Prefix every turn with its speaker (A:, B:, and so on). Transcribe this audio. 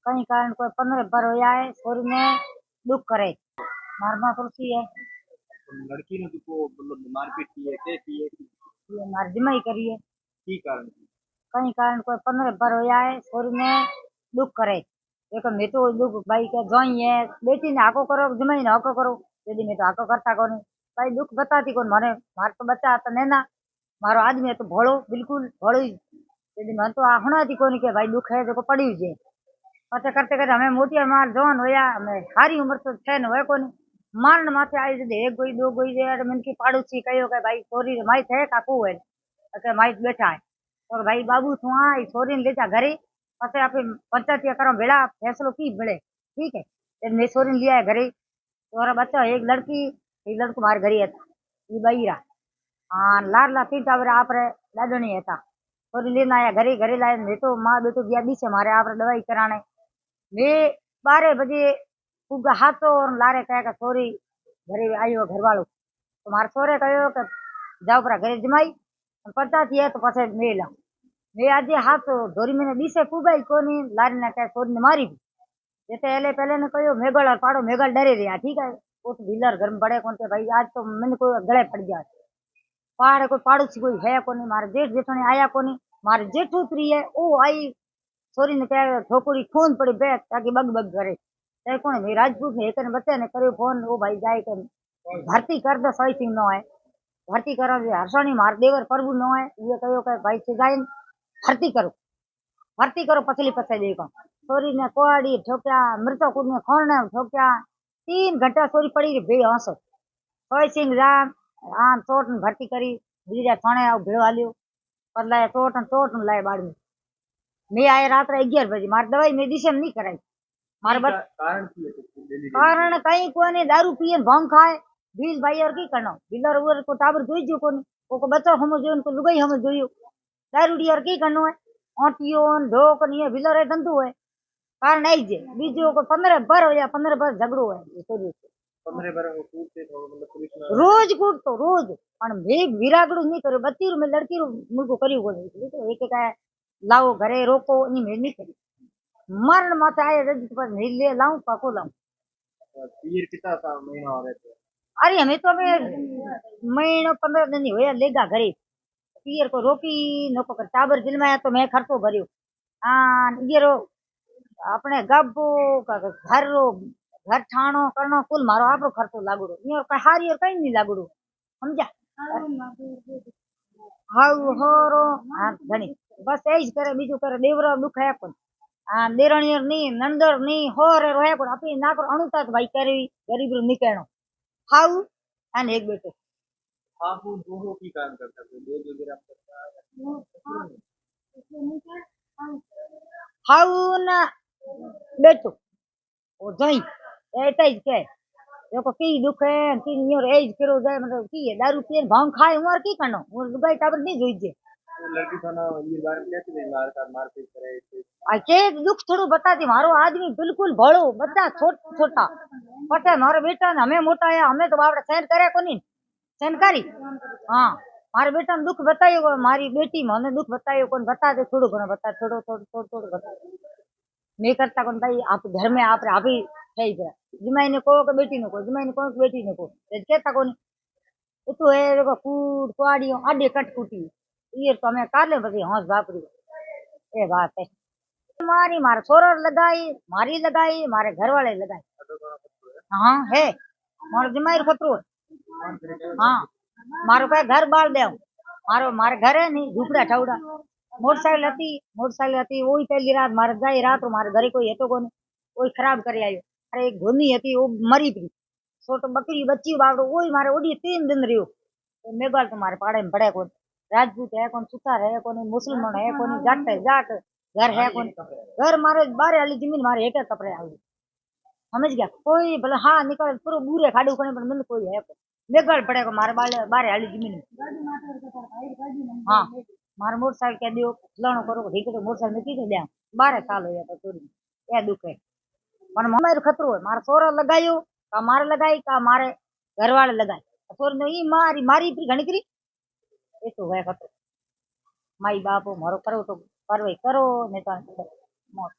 A: कहीं कारण कोई 15 हो जाए छोरी ने दुख करे मारमा कुर्सी है
B: लड़की ने तुमको मतलब मारपीट की है, क्या की है?
A: ये मार जमाई करिए
B: की कारण?
A: कहीं कारण कोई 15 हो जाए छोरी ने दुख करे देखो मैं तो दुख भाई के जोई है बेटी ने हाको करो जमाई ने हाको करो यदि मैं तो हाको करता कोनी भाई दुख बताती कोन मारे मार तो बच्चा तो नैना मारो आदमी है तो भोळो बिल्कुल भोळो ही यदि मन तो आ हुणाती कोनी के भाई दुख है देखो पड़ी जे पते करते करते हमें मोटी मार जवान होया हमें सारी उम्र तो छे न होय कोनी मारण माथे आई जदे एक गोई दो गोई दे मन की पाड़ोसी कहो के भाई छोरी माई थे काकू है के माई बैठा है और भाई बाबू तू आ छोरी ने ले जा घरे पते आप पंचायत करो भेड़ा फैसलो की मिले ठीक है फिर मैं छोरी ने लिया घरे तोरा बच्चा एक लड़को मारे घरे था ये बईरा हाँ लाडला तीन टावर आप लाडनी था छोरी लेने आया घरे घरे लाए मैं तो माँ बेटो गया दी से मारे आप दवाई कराने मैं 12 बजे फूगा हाथों और लारे कह छोरी घरे आयो घर वालों तो मारे छोरे कहो कि जाओ परा घरे जमाई पचास है तो पाछे मेला मैं आज हाथ धोरी मैंने दिशे फूगाई कोनी लारी ने कह छोरी ने मारी भी जैसे एले पहले ने कहो मेघल और पाड़ो मेघल डरे रहा ठीक है वो तो भीलर घर में बड़े कौन थे भाई आज तो मैंने कोई गले पड़ गया पहाड़ कोई पड़ोसी कोई है कोनी मारे जेठ जेठानी आया कोनी मारे जेठू उतरी है ओ आई छोरी ने कह छोकरी खून पड़ी बैठ ताकि बग बग करे ते कोण भाई राजपूत ने एक ने बच्चे ने करियो फोन ओ भाई जाए के भर्ती कर दे सही सिंह नो है भर्ती करा दे हर्षणी मार देवर प्रभु नो है ये कहो के भाई सिजाइन भर्ती करो पछली पछे देखो छोरी ने कोड़ी ठोक्या मृतो कूद ने खोरने ठोक्या 3 घंटा छोरी पड़ी रही बे हंस सही सिंह जान आम चोट ने भर्ती करी बीजा थाने आव भेड़ो आलियो पर लाए चोट ने लाए बाड़ में मैं आए रात 11 बजे मार दवाई मैं दिशा नहीं कराई मार बच
B: कारण की है तुमको डेली डेली?
A: कारण कहीं कोने दारू पिए भंग खाए बीस भाई और की करनो बिलर उर को टाबर जोई जो कोनी को बच्चा हम जो उनको लुगाई हम जोयो दारूडी और की करनो है ओटियो ढोक नहीं बिलर है धंधु है कारण आई जे बीजो को 15 हो या 15 झगड़ो है ये तो
B: 15 वो कूदते तो मतलब पुलिस में
A: रोज कूट तो रोज पण मैं विरागड़ू नहीं करो बत्ती में लड़की मुझको करी कोनी तो एक एक लाओ घरे रोको नहीं मैं नहीं करी मरण मत आए रजित पर नहीं ले लाऊं पको लाऊं
B: पीर कितना था महीना हो रहे थे?
A: अरे हमें तो अबे महीनो 15 दिन ही होया लेगा घरे पियर को रोकी नको कर टाबर दिल में आया तो मैं खर्चो भरियो हाँ ये रो अपने गब्बो का घर रो घर ठाणो करनो कुल मारो आपरो खर्चो लागुड़ो ये कई हारी और कई नहीं लागुड़ो समझा हाउ होरो हाँ घणी बस एज करे बीजू करे देवरो दुख है पण हाँ देरणियर नहीं नंदर नहीं होरे रोया पण अपनी ना कर अणुता भाई करी गरीब रो निकलनो हाउ अन एक बेटो
B: हाँ वो दोनों की कारण करता है दो वगैरह करता है।
A: हाउ ना बेटो ओ जई एटा જ કે देखो की दुख है की नियर एज करो जाए मतलब की है दारू पिए भांग खाए उमर की करनो वो लुगाई टाबर नहीं जोई जे
B: वो लड़की था ना ये बारे में कैसे नहीं मारपीट करे थे?
A: आ के दुख थोड़ो बताती मारो आदमी बिल्कुल भोळो बच्चा छोटा पटे मारो बेटा ने हमें मोटा है हमें तो बापड़े सहन करे कोनी सहन करी हाँ मारे बेटा ने दुख बतायो मारी बेटी मने दुख बतायो कोन बता दे थोड़ो घणो बता थोड़ो बता नहीं करता कौन भाई आप घर में आप ही सही है जिमाई ने को बेटी ने को जिमाई ने को बेटी ने को कहता कौन तो है देखो कूट कुआड़ियों आडे कटकुटी ये तो हमें कर ले बस हंस बापरी ये बात है मारी मारे छोरो लगाई मारे घर वाले लगाई हाँ है मारो जिमाई खतरो हाँ मारो का घर बाल दे मारो मारे घर है नहीं झूपड़ा छावड़ा मोटरसाइकिल हती वही पहली रात मारे जाई रात मारे घरे कोई हेतो कोनी कोई खराब करे आयो अरे एक घोनी हती वो मरी पड़ी छोटो बकरी बच्ची बावड़ो वही मारे ओडी 3 दिन रह्यो तो मेघाल तुम्हारे पाड़े में पड़े कौन राजपूत है कौन सुतार है कौन मुसलमान है कौन जाट है जाट घर है कौन घर मारे बारे वाली जमीन मारे हेठे कपड़े आवे समझ गया कोई भले हाँ निकल पूरा बूरे खाड़ू कोने पर मिल कोई है मेघाल पड़े को मारे बारे वाली जमीन हाँ मारे मोटरसाइकिल कह दियो फलाणो करो ठीक है मोटरसाइकिल में की दे 12 साल हो गया चोरी क्या दुख है मन मारे खतरो है मारा छोरा लगायो का मारे लगाई का मारे घर वाले लगाई छोरी ने ई मारी मारी फिर घणी करी ये तो है खतरो माई बाप मारो करो तो कार्रवाई करो नहीं तो मौत